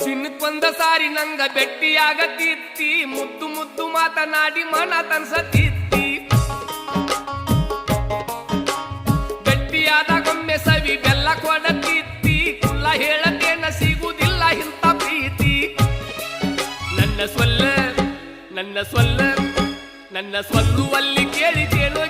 ದಿನಕ್ಕೊಂದ ಸಾರಿ ನಂಗ ಭೆಟ್ಟಿಯಾಗತ್ತಿತ್ತಿ ಮುದ್ದು ಮುದ್ದು ಮಾತನಾಡಿ ಮನ ತನ್ಸತ್ತಿತ್ತಿ ಗಟ್ಟಿಯಾದಾಗೊಮ್ಮೆ ಸವಿ ಬೆಲ್ಲ ಕೊಡತ್ತಿತ್ತಿ ಕುಲ್ಲ ಹೇಳತೇನ ಸಿಗುವುದಿಲ್ಲ ಇಂಥ ಪ್ರೀತಿ ನನ್ನ ಸೊಲ್ಲುವಲ್ಲಿ ಕೇಳಿದೇನು